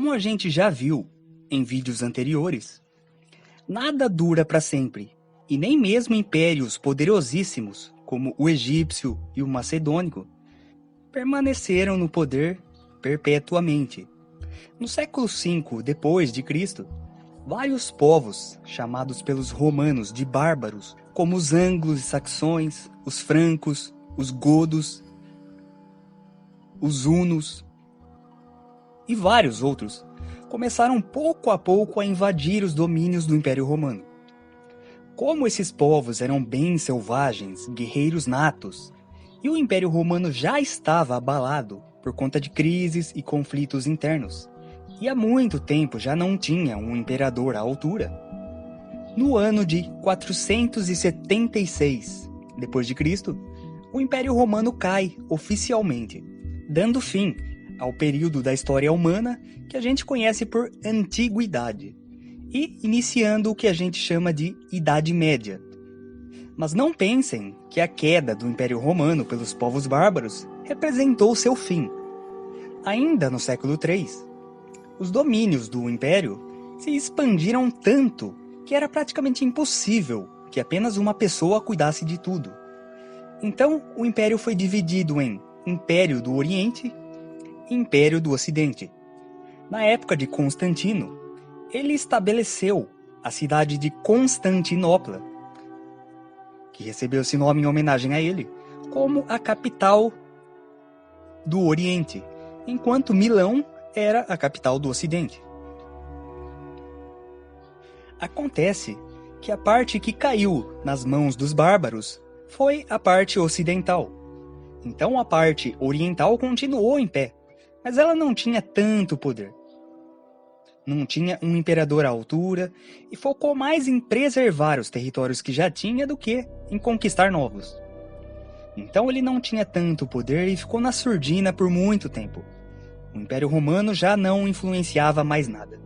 Como a gente já viu em vídeos anteriores, nada dura para sempre, e nem mesmo impérios poderosíssimos, como o egípcio e o macedônico, permaneceram no poder perpetuamente. No século V depois de Cristo, vários povos, chamados pelos romanos de bárbaros, como os anglos e saxões, os francos, os godos, os hunos e vários outros, começaram pouco a pouco a invadir os domínios do Império Romano. Como esses povos eram bem selvagens, guerreiros natos, e o Império Romano já estava abalado por conta de crises e conflitos internos, e há muito tempo já não tinha um imperador à altura, no ano de 476 d.C., o Império Romano cai oficialmente, dando fim ao período da história humana que a gente conhece por Antiguidade, e iniciando o que a gente chama de Idade Média. Mas não pensem que a queda do Império Romano pelos povos bárbaros representou seu fim. Ainda no século III, os domínios do Império se expandiram tanto que era praticamente impossível que apenas uma pessoa cuidasse de tudo. Então, o Império foi dividido em Império do Oriente e Império do Ocidente. Na época de Constantino, ele estabeleceu a cidade de Constantinopla, que recebeu esse nome em homenagem a ele, como a capital do Oriente, enquanto Milão era a capital do Ocidente. Acontece que a parte que caiu nas mãos dos bárbaros foi a parte ocidental. Então a parte oriental continuou em pé, mas ela não tinha tanto poder. Não tinha um imperador à altura e focou mais em preservar os territórios que já tinha do que em conquistar novos. Então ele não tinha tanto poder e ficou na surdina por muito tempo. O Império Romano já não influenciava mais nada.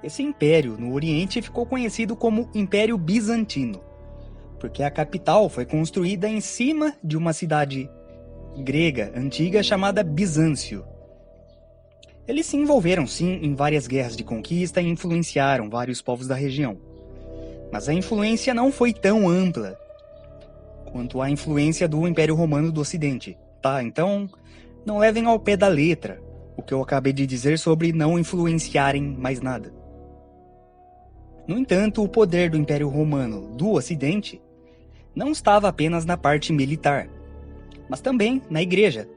Esse império no Oriente ficou conhecido como Império Bizantino, porque a capital foi construída em cima de uma cidade grega antiga chamada Bizâncio. Eles se envolveram sim em várias guerras de conquista e influenciaram vários povos da região. Mas a influência não foi tão ampla quanto a influência do Império Romano do Ocidente, tá? Então, não levem ao pé da letra o que eu acabei de dizer sobre não influenciarem mais nada. No entanto, o poder do Império Romano do Ocidente não estava apenas na parte militar, mas também na igreja.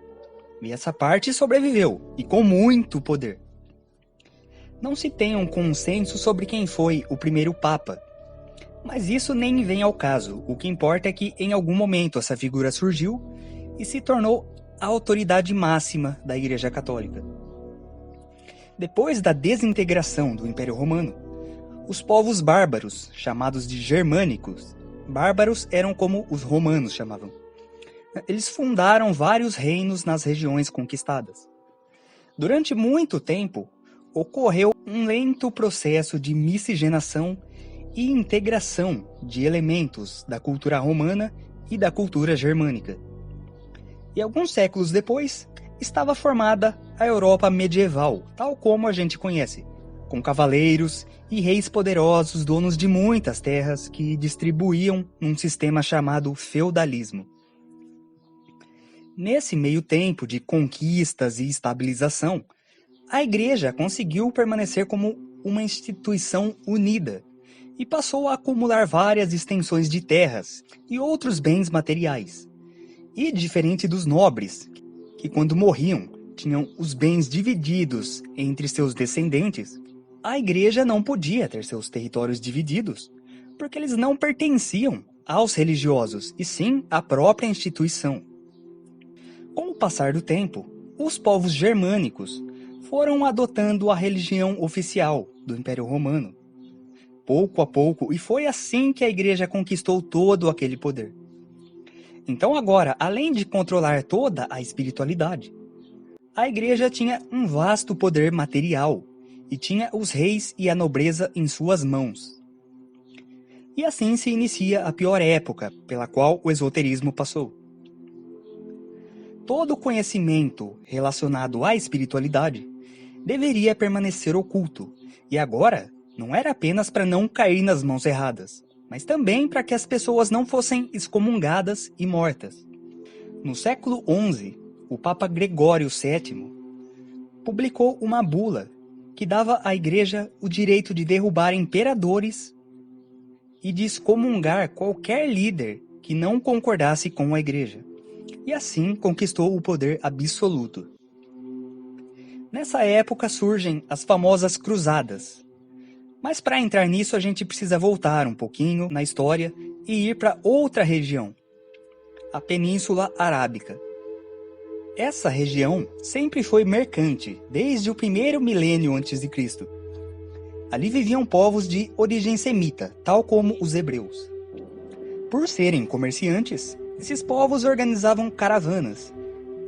E essa parte sobreviveu, e com muito poder. Não se tem um consenso sobre quem foi o primeiro Papa, mas isso nem vem ao caso. O que importa é que em algum momento essa figura surgiu e se tornou a autoridade máxima da Igreja Católica. Depois da desintegração do Império Romano, os povos bárbaros, chamados de germânicos, bárbaros eram como os romanos chamavam, eles fundaram vários reinos nas regiões conquistadas. Durante muito tempo, ocorreu um lento processo de miscigenação e integração de elementos da cultura romana e da cultura germânica. E alguns séculos depois, estava formada a Europa medieval, tal como a gente conhece, com cavaleiros e reis poderosos, donos de muitas terras que distribuíam num sistema chamado feudalismo. Nesse meio tempo de conquistas e estabilização, a Igreja conseguiu permanecer como uma instituição unida e passou a acumular várias extensões de terras e outros bens materiais. E diferente dos nobres, que quando morriam tinham os bens divididos entre seus descendentes, a Igreja não podia ter seus territórios divididos, porque eles não pertenciam aos religiosos, e sim à própria instituição. Com o passar do tempo, os povos germânicos foram adotando a religião oficial do Império Romano, pouco a pouco, e foi assim que a Igreja conquistou todo aquele poder. Então agora, além de controlar toda a espiritualidade, a Igreja tinha um vasto poder material e tinha os reis e a nobreza em suas mãos. E assim se inicia a pior época pela qual o esoterismo passou. Todo conhecimento relacionado à espiritualidade deveria permanecer oculto, e agora não era apenas para não cair nas mãos erradas, mas também para que as pessoas não fossem excomungadas e mortas. No século XI, o Papa Gregório VII publicou uma bula que dava à Igreja o direito de derrubar imperadores e de excomungar qualquer líder que não concordasse com a Igreja, e assim conquistou o poder absoluto. Nessa época surgem as famosas cruzadas, mas para entrar nisso a gente precisa voltar um pouquinho na história e ir para outra região, a Península Arábica. Essa região sempre foi mercante, desde o primeiro milênio a.C. Ali viviam povos de origem semita, tal como os hebreus. Por serem comerciantes, esses povos organizavam caravanas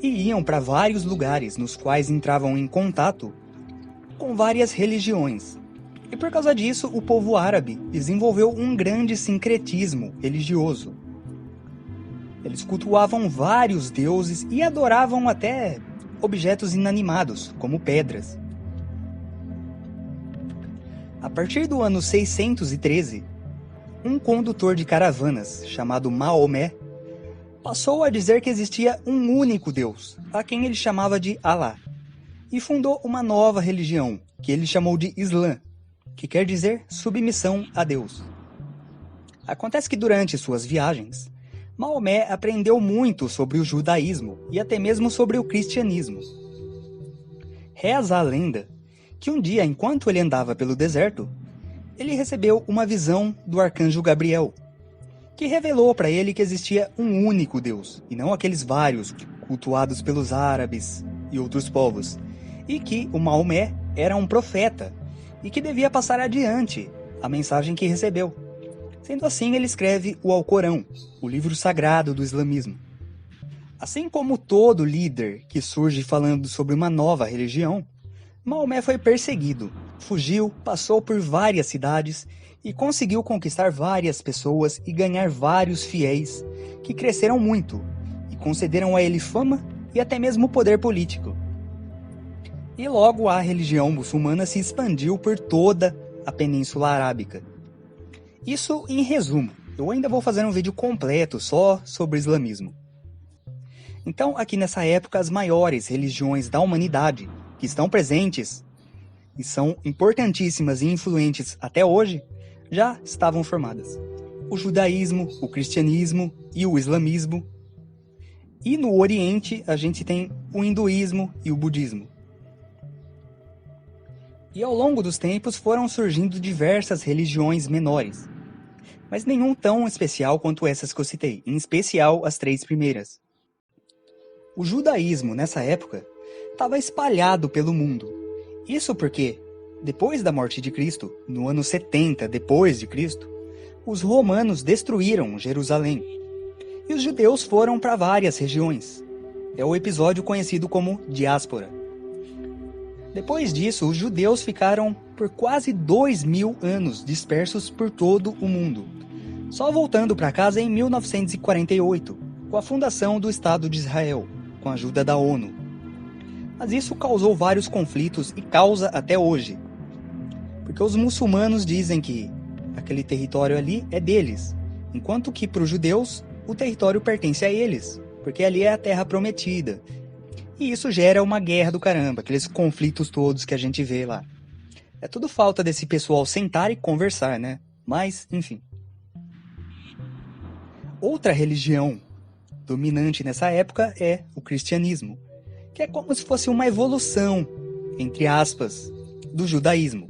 e iam para vários lugares nos quais entravam em contato com várias religiões. E por causa disso, o povo árabe desenvolveu um grande sincretismo religioso. Eles cultuavam vários deuses e adoravam até objetos inanimados, como pedras. A partir do ano 613, um condutor de caravanas, chamado Maomé, passou a dizer que existia um único Deus, a quem ele chamava de Alá, e fundou uma nova religião, que ele chamou de Islã, que quer dizer submissão a Deus. Acontece que durante suas viagens, Maomé aprendeu muito sobre o judaísmo e até mesmo sobre o cristianismo. Reza a lenda que um dia, enquanto ele andava pelo deserto, ele recebeu uma visão do arcanjo Gabriel, que revelou para ele que existia um único Deus, e não aqueles vários cultuados pelos árabes e outros povos, e que o Maomé era um profeta, e que devia passar adiante a mensagem que recebeu. Sendo assim, ele escreve o Alcorão, o livro sagrado do islamismo. Assim como todo líder que surge falando sobre uma nova religião, Maomé foi perseguido, fugiu, passou por várias cidades e conseguiu conquistar várias pessoas e ganhar vários fiéis que cresceram muito e concederam a ele fama e até mesmo poder político. E logo a religião muçulmana se expandiu por toda a Península Arábica. Isso em resumo. Eu ainda vou fazer um vídeo completo só sobre o islamismo. Então, aqui nessa época, as maiores religiões da humanidade que estão presentes e são importantíssimas e influentes até hoje, já estavam formadas. O judaísmo, o cristianismo e o islamismo. E no Oriente, a gente tem o hinduísmo e o budismo. E ao longo dos tempos foram surgindo diversas religiões menores, mas nenhum tão especial quanto essas que eu citei, em especial as 3 primeiras. O judaísmo, nessa época, estava espalhado pelo mundo. Isso porque, depois da morte de Cristo, no ano 70 depois de Cristo, os romanos destruíram Jerusalém, e os judeus foram para várias regiões. É o episódio conhecido como diáspora. Depois disso, os judeus ficaram por quase 2000 anos dispersos por todo o mundo, só voltando para casa em 1948, com a fundação do Estado de Israel, com a ajuda da ONU. Mas isso causou vários conflitos e causa até hoje, porque os muçulmanos dizem que aquele território ali é deles, enquanto que para os judeus o território pertence a eles, porque ali é a terra prometida. E isso gera uma guerra do caramba, aqueles conflitos todos que a gente vê lá. É tudo falta desse pessoal sentar e conversar, né? Mas, enfim. Outra religião dominante nessa época é o cristianismo, que é como se fosse uma evolução, entre aspas, do judaísmo.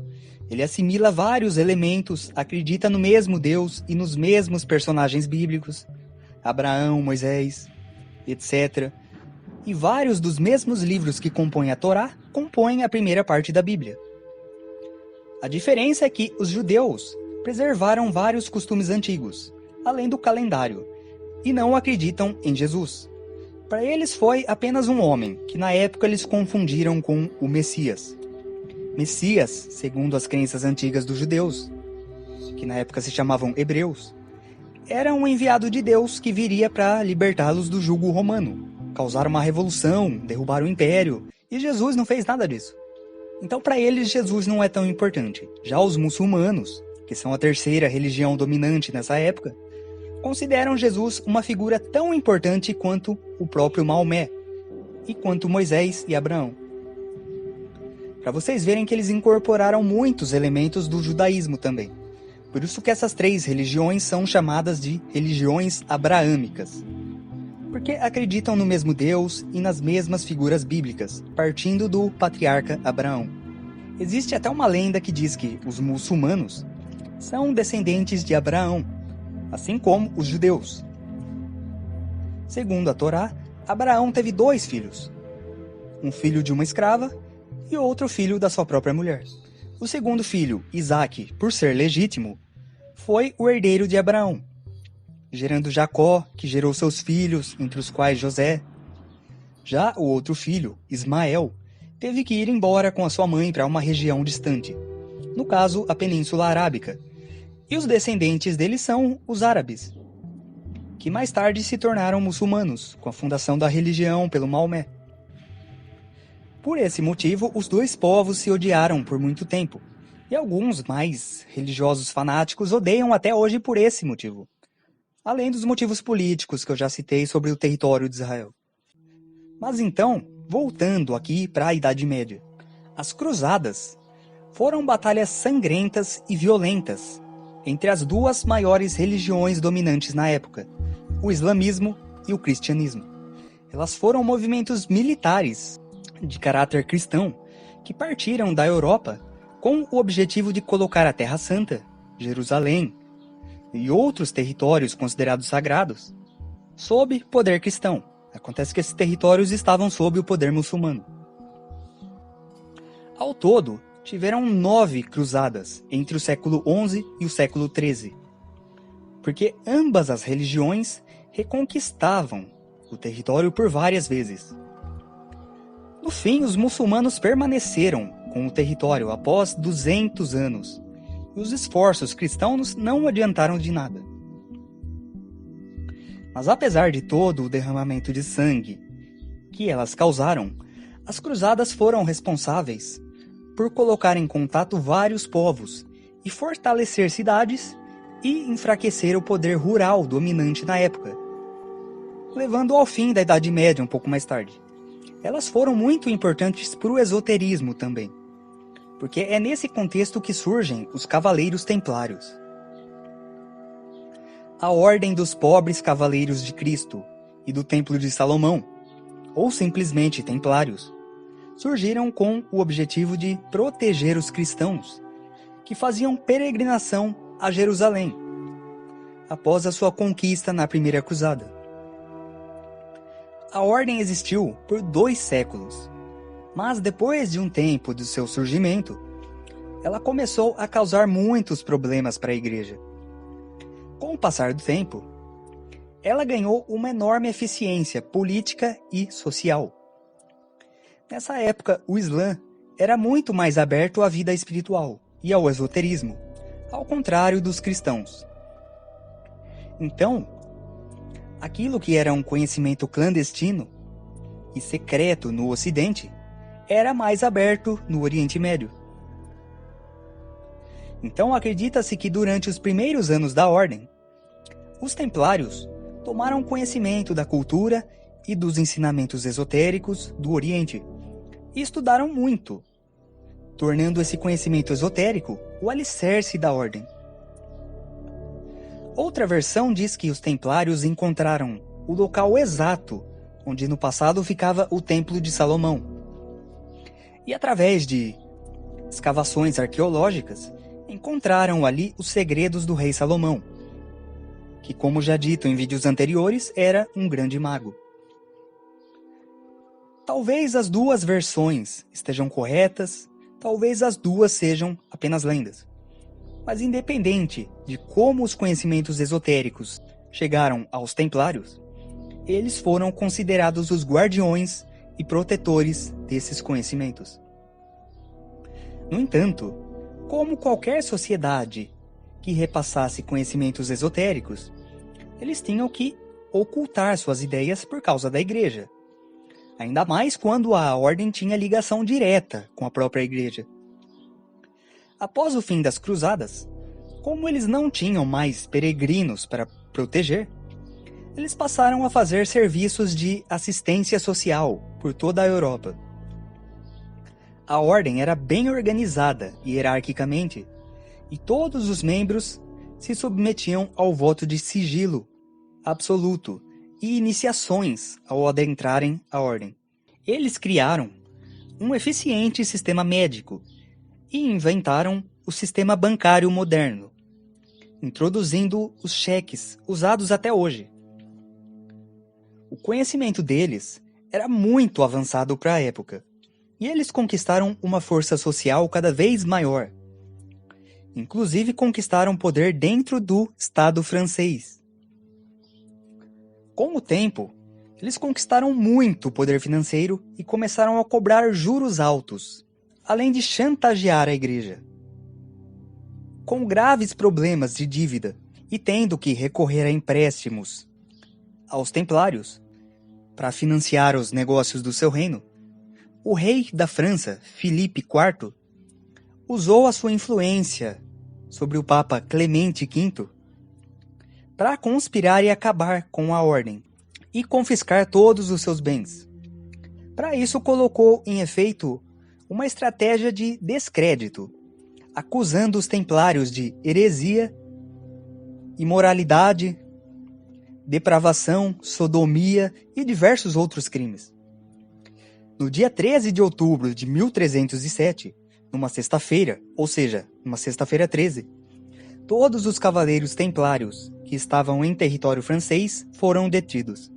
Ele assimila vários elementos, acredita no mesmo Deus e nos mesmos personagens bíblicos, Abraão, Moisés, etc. E vários dos mesmos livros que compõem a Torá compõem a primeira parte da Bíblia. A diferença é que os judeus preservaram vários costumes antigos, além do calendário, e não acreditam em Jesus. Para eles foi apenas um homem, que na época eles confundiram com o Messias. Messias, segundo as crenças antigas dos judeus, que na época se chamavam hebreus, era um enviado de Deus que viria para libertá-los do jugo romano, causar uma revolução, derrubar o império, e Jesus não fez nada disso. Então, para eles, Jesus não é tão importante. Já os muçulmanos, que são a terceira religião dominante nessa época, consideram Jesus uma figura tão importante quanto o próprio Maomé e quanto Moisés e Abraão. Para vocês verem que eles incorporaram muitos elementos do judaísmo também. Por isso que essas três religiões são chamadas de religiões abraâmicas. Porque acreditam no mesmo Deus e nas mesmas figuras bíblicas, partindo do patriarca Abraão. Existe até uma lenda que diz que os muçulmanos são descendentes de Abraão, assim como os judeus. Segundo a Torá, Abraão teve 2 filhos, um filho de uma escrava e outro filho da sua própria mulher. O segundo filho, Isaque, por ser legítimo, foi o herdeiro de Abraão, gerando Jacó, que gerou seus filhos, entre os quais José. Já o outro filho, Ismael, teve que ir embora com a sua mãe para uma região distante, no caso, a Península Arábica, e os descendentes dele são os árabes, que mais tarde se tornaram muçulmanos, com a fundação da religião pelo Maomé. Por esse motivo, os 2 povos se odiaram por muito tempo, e alguns mais religiosos fanáticos odeiam até hoje por esse motivo, além dos motivos políticos que eu já citei sobre o território de Israel. Mas então, voltando aqui para a Idade Média, as cruzadas foram batalhas sangrentas e violentas entre as 2 maiores religiões dominantes na época, o islamismo e o cristianismo. Elas foram movimentos militares de caráter cristão que partiram da Europa com o objetivo de colocar a Terra Santa, Jerusalém e outros territórios considerados sagrados sob poder cristão. Acontece que esses territórios estavam sob o poder muçulmano. Ao todo, tiveram 9 cruzadas entre o século XI e o século XIII, porque ambas as religiões reconquistavam o território por várias vezes. No fim, os muçulmanos permaneceram com o território após 200 anos, e os esforços cristãos não adiantaram de nada. Mas apesar de todo o derramamento de sangue que elas causaram, as cruzadas foram responsáveis por colocar em contato vários povos e fortalecer cidades e enfraquecer o poder rural dominante na época, levando ao fim da Idade Média um pouco mais tarde. Elas foram muito importantes para o esoterismo também, porque é nesse contexto que surgem os Cavaleiros Templários. A Ordem dos Pobres Cavaleiros de Cristo e do Templo de Salomão, ou simplesmente Templários, surgiram com o objetivo de proteger os cristãos que faziam peregrinação a Jerusalém após a sua conquista na Primeira Cruzada. A ordem existiu por 2 séculos, mas depois de um tempo do seu surgimento, ela começou a causar muitos problemas para a igreja. Com o passar do tempo, ela ganhou uma enorme eficiência política e social. Nessa época, o Islã era muito mais aberto à vida espiritual e ao esoterismo, ao contrário dos cristãos. Então, aquilo que era um conhecimento clandestino e secreto no Ocidente era mais aberto no Oriente Médio. Então acredita-se que durante os primeiros anos da Ordem, os Templários tomaram conhecimento da cultura e dos ensinamentos esotéricos do Oriente e estudaram muito, tornando esse conhecimento esotérico o alicerce da Ordem. Outra versão diz que os Templários encontraram o local exato onde no passado ficava o Templo de Salomão. E através de escavações arqueológicas, encontraram ali os segredos do rei Salomão, que, como já dito em vídeos anteriores, era um grande mago. Talvez as 2 versões estejam corretas, talvez as 2 sejam apenas lendas. Mas independente de como os conhecimentos esotéricos chegaram aos Templários, eles foram considerados os guardiões e protetores desses conhecimentos. No entanto, como qualquer sociedade que repassasse conhecimentos esotéricos, eles tinham que ocultar suas ideias por causa da igreja. ainda mais quando a ordem tinha ligação direta com a própria igreja. Após o fim das cruzadas, como eles não tinham mais peregrinos para proteger, eles passaram a fazer serviços de assistência social por toda a Europa. A ordem era bem organizada hierarquicamente, e todos os membros se submetiam ao voto de sigilo absoluto e iniciações ao adentrarem a ordem. Eles criaram um eficiente sistema médico e inventaram o sistema bancário moderno, introduzindo os cheques usados até hoje. O conhecimento deles era muito avançado para a época, e eles conquistaram uma força social cada vez maior. Inclusive conquistaram poder dentro do Estado francês. Com o tempo, eles conquistaram muito poder financeiro e começaram a cobrar juros altos, além de chantagear a igreja. Com graves problemas de dívida e tendo que recorrer a empréstimos aos templários para financiar os negócios do seu reino, o rei da França, Filipe IV, usou a sua influência sobre o Papa Clemente V para conspirar e acabar com a ordem e confiscar todos os seus bens. Para isso, colocou em efeito uma estratégia de descrédito, acusando os templários de heresia, imoralidade, depravação, sodomia e diversos outros crimes. No dia 13 de outubro de 1307, numa sexta-feira, ou seja, numa sexta-feira 13, todos os cavaleiros templários que estavam em território francês foram detidos.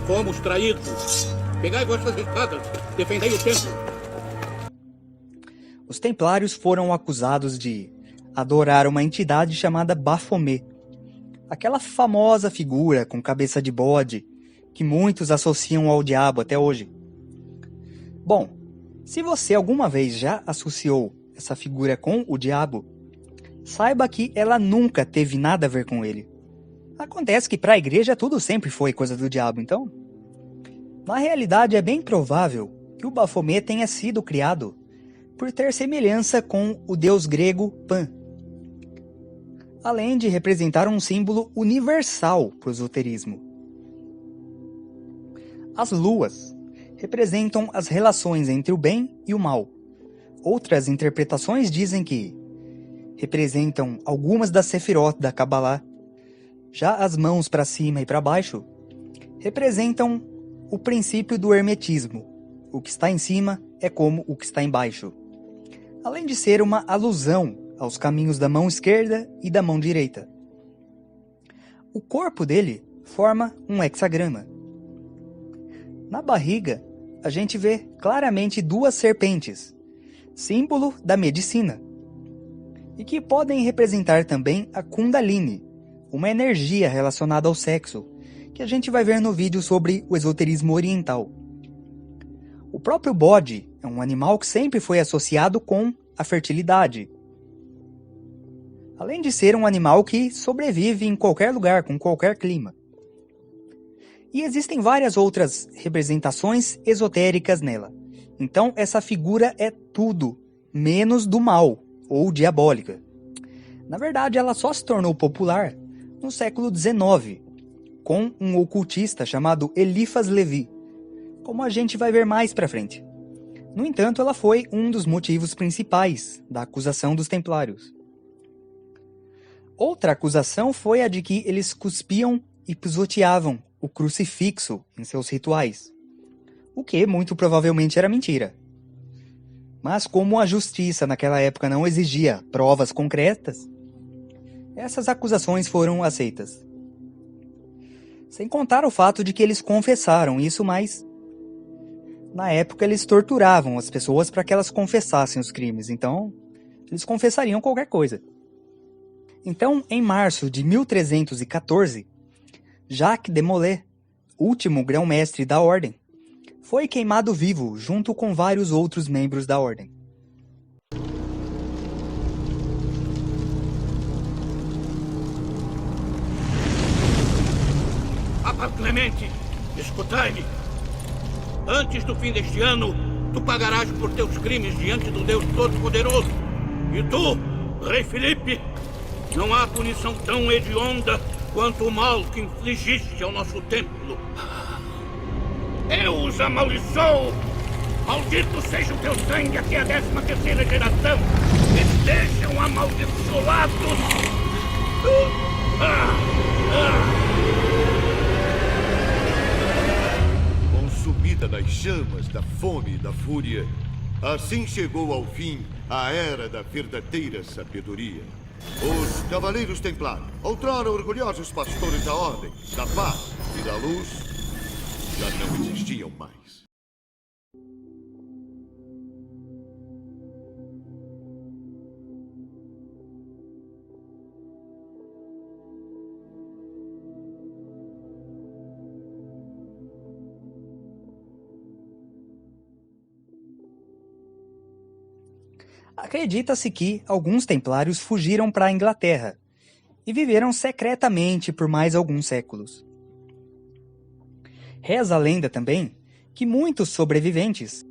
Fomos traídos. Pegai vossas espadas, defendei o templo. Os templários foram acusados de adorar uma entidade chamada Baphomet, aquela famosa figura com cabeça de bode que muitos associam ao diabo até hoje. Bom, se você alguma vez já associou essa figura com o diabo, saiba que ela nunca teve nada a ver com ele. Acontece que para a igreja tudo sempre foi coisa do diabo, então... Na realidade, é bem provável que o Baphomet tenha sido criado por ter semelhança com o deus grego Pan, além de representar um símbolo universal para o esoterismo. As luas representam as relações entre o bem e o mal. Outras interpretações dizem que representam algumas das sefirot da Kabbalah. Já as mãos para cima e para baixo representam o princípio do hermetismo. O que está em cima é como o que está embaixo. Além de ser uma alusão aos caminhos da mão esquerda e da mão direita. O corpo dele forma um hexagrama. Na barriga, a gente vê claramente duas serpentes, símbolo da medicina, e que podem representar também a Kundalini, uma energia relacionada ao sexo, que a gente vai ver no vídeo sobre o esoterismo oriental. O próprio bode é um animal que sempre foi associado com a fertilidade. Além de ser um animal que sobrevive em qualquer lugar, com qualquer clima. E existem várias outras representações esotéricas nela. Então essa figura é tudo, menos do mal, ou diabólica. Na verdade, ela só se tornou popular no século XIX, com um ocultista chamado Eliphas Levi, como a gente vai ver mais pra frente. No entanto, ela foi um dos motivos principais da acusação dos templários. Outra acusação foi a de que eles cuspiam e pisoteavam o crucifixo em seus rituais, o que muito provavelmente era mentira. Mas como a justiça naquela época não exigia provas concretas, essas acusações foram aceitas. Sem contar o fato de que eles confessaram isso, mas na época eles torturavam as pessoas para que elas confessassem os crimes, então eles confessariam qualquer coisa. Então, em março de 1314, Jacques de Molay, último grão-mestre da ordem, foi queimado vivo junto com vários outros membros da ordem. Papa Clemente, escutai-me. Antes do fim deste ano, tu pagarás por teus crimes diante do Deus Todo-Poderoso. E tu, Rei Filipe, não há punição tão hedionda quanto o mal que infligiste ao nosso templo. Eu os amaldiçoo! Maldito seja o teu sangue até a 13ª geração! Estejam amaldiçoados! Consumida nas chamas da fome e da fúria, assim chegou ao fim a era da verdadeira sabedoria. Os Cavaleiros Templários, outrora orgulhosos pastores da ordem, da paz e da luz, já não existiam mais. Acredita-se que alguns templários fugiram para a Inglaterra e viveram secretamente por mais alguns séculos. Reza a lenda também que muitos sobreviventes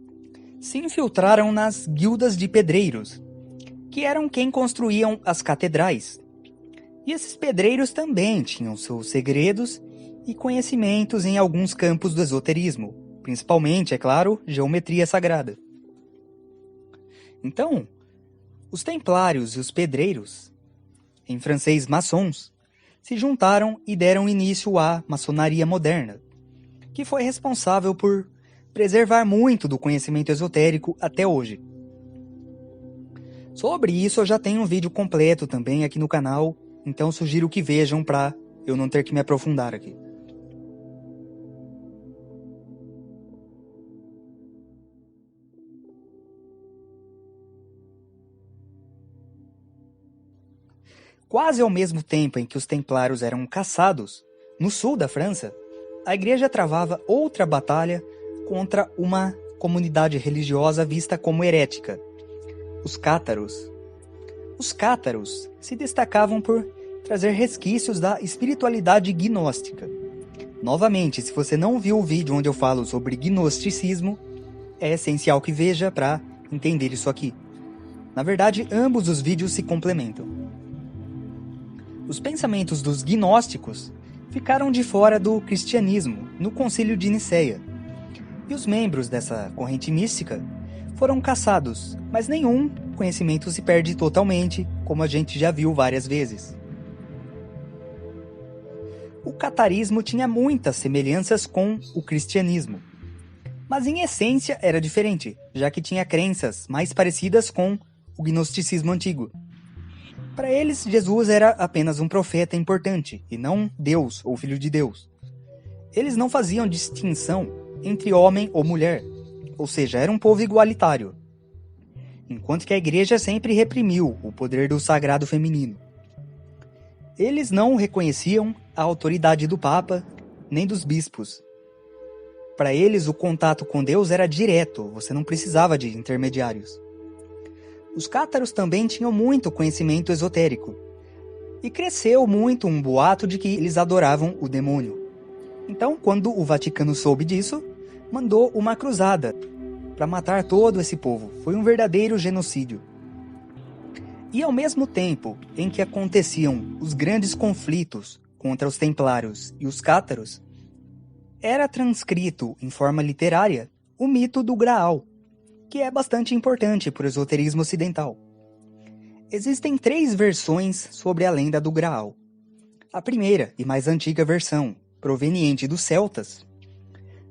se infiltraram nas guildas de pedreiros, que eram quem construíam as catedrais. E esses pedreiros também tinham seus segredos e conhecimentos em alguns campos do esoterismo, principalmente, é claro, geometria sagrada. Então, os templários e os pedreiros, em francês maçons, se juntaram e deram início à maçonaria moderna, que foi responsável por preservar muito do conhecimento esotérico até hoje. Sobre isso eu já tenho um vídeo completo também aqui no canal, então sugiro que vejam para eu não ter que me aprofundar aqui. Quase ao mesmo tempo em que os templários eram caçados, no sul da França, a igreja travava outra batalha contra uma comunidade religiosa vista como herética, os cátaros. Os cátaros se destacavam por trazer resquícios da espiritualidade gnóstica. Novamente, se você não viu o vídeo onde eu falo sobre gnosticismo, é essencial que veja para entender isso aqui. Na verdade, ambos os vídeos se complementam. Os pensamentos dos gnósticos ficaram de fora do cristianismo no Concílio de Nicéia, e os membros dessa corrente mística foram caçados, mas nenhum conhecimento se perde totalmente, como a gente já viu várias vezes. O catarismo tinha muitas semelhanças com o cristianismo, mas em essência era diferente, já que tinha crenças mais parecidas com o gnosticismo antigo. Para eles, Jesus era apenas um profeta importante, e não Deus ou Filho de Deus. Eles não faziam distinção entre homem ou mulher, ou seja, era um povo igualitário. Enquanto que a igreja sempre reprimiu o poder do sagrado feminino. Eles não reconheciam a autoridade do Papa, nem dos bispos. Para eles, o contato com Deus era direto, você não precisava de intermediários. Os cátaros também tinham muito conhecimento esotérico, e cresceu muito um boato de que eles adoravam o demônio. Então, quando o Vaticano soube disso, mandou uma cruzada para matar todo esse povo. Foi um verdadeiro genocídio. E ao mesmo tempo em que aconteciam os grandes conflitos contra os templários e os cátaros, era transcrito em forma literária o mito do Graal, que é bastante importante para o esoterismo ocidental. Existem 3 versões sobre a lenda do Graal. A primeira e mais antiga versão, proveniente dos celtas,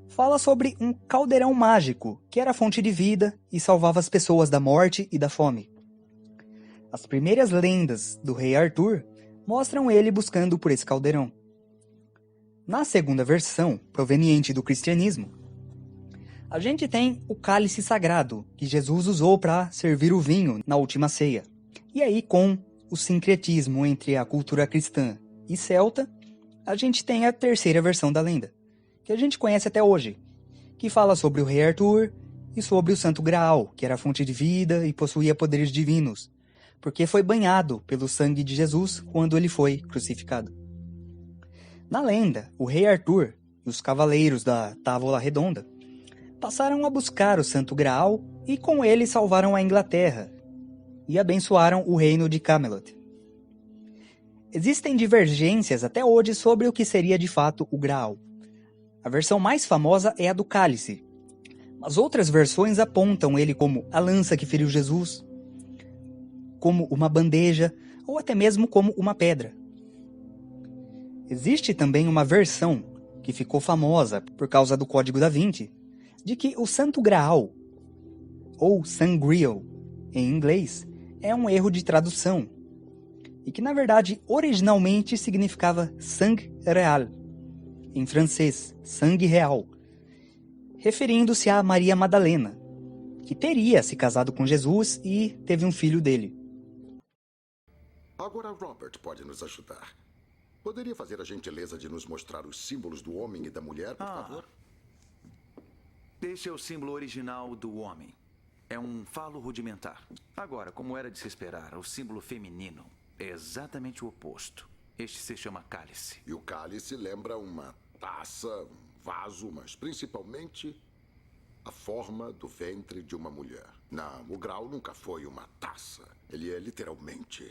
fala sobre um caldeirão mágico que era fonte de vida e salvava as pessoas da morte e da fome. As primeiras lendas do rei Arthur mostram ele buscando por esse caldeirão. Na segunda versão, proveniente do cristianismo, a gente tem o cálice sagrado que Jesus usou para servir o vinho na última ceia. E aí, com o sincretismo entre a cultura cristã e celta, a gente tem a terceira versão da lenda, que a gente conhece até hoje, que fala sobre o rei Arthur e sobre o Santo Graal, que era a fonte de vida e possuía poderes divinos, porque foi banhado pelo sangue de Jesus quando ele foi crucificado. Na lenda, o rei Arthur e os cavaleiros da Távola Redonda passaram a buscar o Santo Graal e com ele salvaram a Inglaterra e abençoaram o reino de Camelot. Existem divergências até hoje sobre o que seria de fato o Graal. A versão mais famosa é a do cálice, mas outras versões apontam ele como a lança que feriu Jesus, como uma bandeja ou até mesmo como uma pedra. Existe também uma versão que ficou famosa por causa do Código da Vinci, de que o Santo Graal, ou Sangreal em inglês, é um erro de tradução, e que na verdade originalmente significava sang real, em francês, sangue real, referindo-se a Maria Madalena, que teria se casado com Jesus e teve um filho dele. Agora Robert pode nos ajudar. Poderia fazer a gentileza de nos mostrar os símbolos do homem e da mulher, por favor? Este é o símbolo original do homem. É um falo rudimentar. Agora, como era de se esperar, o símbolo feminino é exatamente o oposto. Este se chama cálice. E o cálice lembra uma taça, um vaso, mas principalmente a forma do ventre de uma mulher. Não, o Graal nunca foi uma taça. Ele é literalmente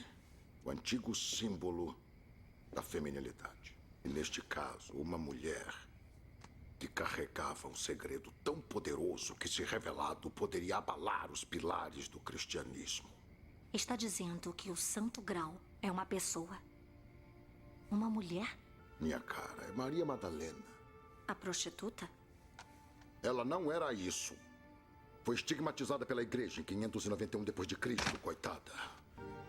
o antigo símbolo da feminilidade. E neste caso, uma mulher que carregava um segredo tão poderoso que, se revelado, poderia abalar os pilares do cristianismo. Está dizendo que o Santo Graal é uma pessoa? Uma mulher? Minha cara, é Maria Madalena. A prostituta? Ela não era isso. Foi estigmatizada pela igreja em 591 d.C., coitada.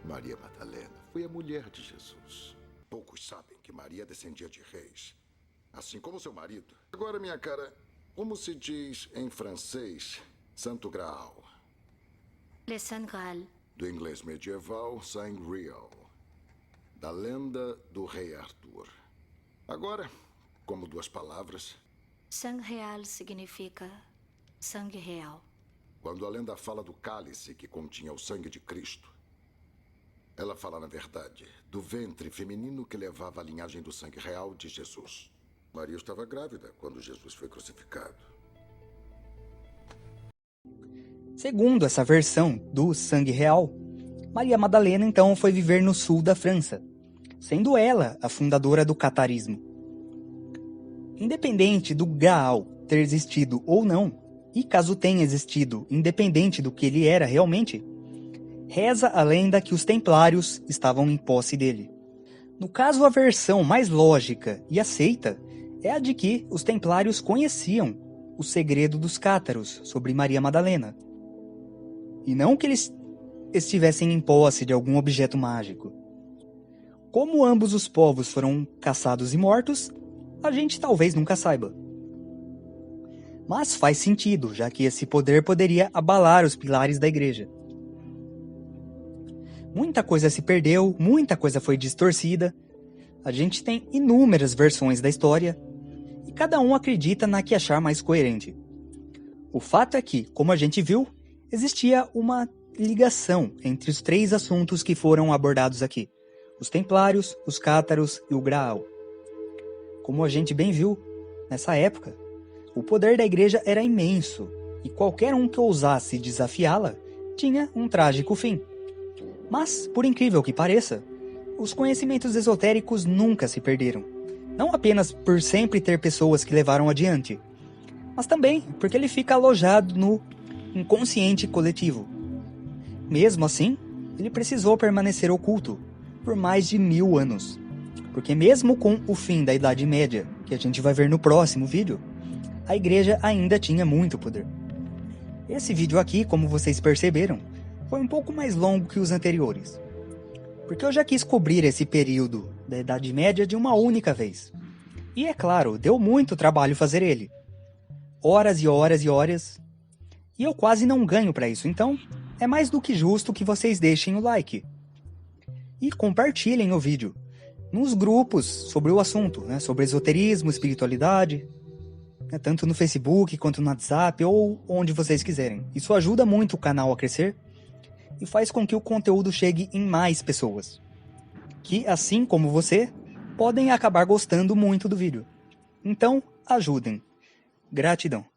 Maria Madalena foi a mulher de Jesus. Poucos sabem que Maria descendia de reis, assim como seu marido. Agora, minha cara, como se diz em francês Santo Graal? Le Saint Graal. Do inglês medieval, Sangreal. Da lenda do rei Arthur. Agora, como duas palavras... Sang real significa sangue real. Quando a lenda fala do cálice que continha o sangue de Cristo, ela fala, na verdade, do ventre feminino que levava a linhagem do sangue real de Jesus. Maria estava grávida quando Jesus foi crucificado. Segundo essa versão do sangue real, Maria Madalena então foi viver no sul da França, sendo ela a fundadora do catarismo. Independente do Graal ter existido ou não, e caso tenha existido, independente do que ele era realmente, reza a lenda que os templários estavam em posse dele. No caso, a versão mais lógica e aceita é a de que os templários conheciam o segredo dos cátaros sobre Maria Madalena, e não que eles estivessem em posse de algum objeto mágico. Como ambos os povos foram caçados e mortos, a gente talvez nunca saiba. Mas faz sentido, já que esse poder poderia abalar os pilares da igreja. Muita coisa se perdeu, muita coisa foi distorcida. A gente tem inúmeras versões da história e cada um acredita na que achar mais coerente. O fato é que, como a gente viu, existia uma ligação entre os três assuntos que foram abordados aqui: os templários, os cátaros e o Graal. Como a gente bem viu, nessa época, o poder da igreja era imenso e qualquer um que ousasse desafiá-la tinha um trágico fim. Mas, por incrível que pareça, os conhecimentos esotéricos nunca se perderam. Não apenas por sempre ter pessoas que levaram adiante, mas também porque ele fica alojado no inconsciente coletivo. Mesmo assim, ele precisou permanecer oculto por mais de 1000 anos. Porque mesmo com o fim da Idade Média, que a gente vai ver no próximo vídeo, a igreja ainda tinha muito poder. Esse vídeo aqui, como vocês perceberam, foi um pouco mais longo que os anteriores, porque eu já quis cobrir esse período da Idade Média de uma única vez. E é claro, deu muito trabalho fazer ele. Horas e horas e horas. E eu quase não ganho para isso, então é mais do que justo que vocês deixem o like. e compartilhem o vídeo nos grupos sobre o assunto, né, sobre esoterismo, espiritualidade, né, tanto no Facebook quanto no WhatsApp ou onde vocês quiserem. Isso ajuda muito o canal a crescer e faz com que o conteúdo chegue em mais pessoas, que, assim como você, podem acabar gostando muito do vídeo. Então, ajudem. Gratidão.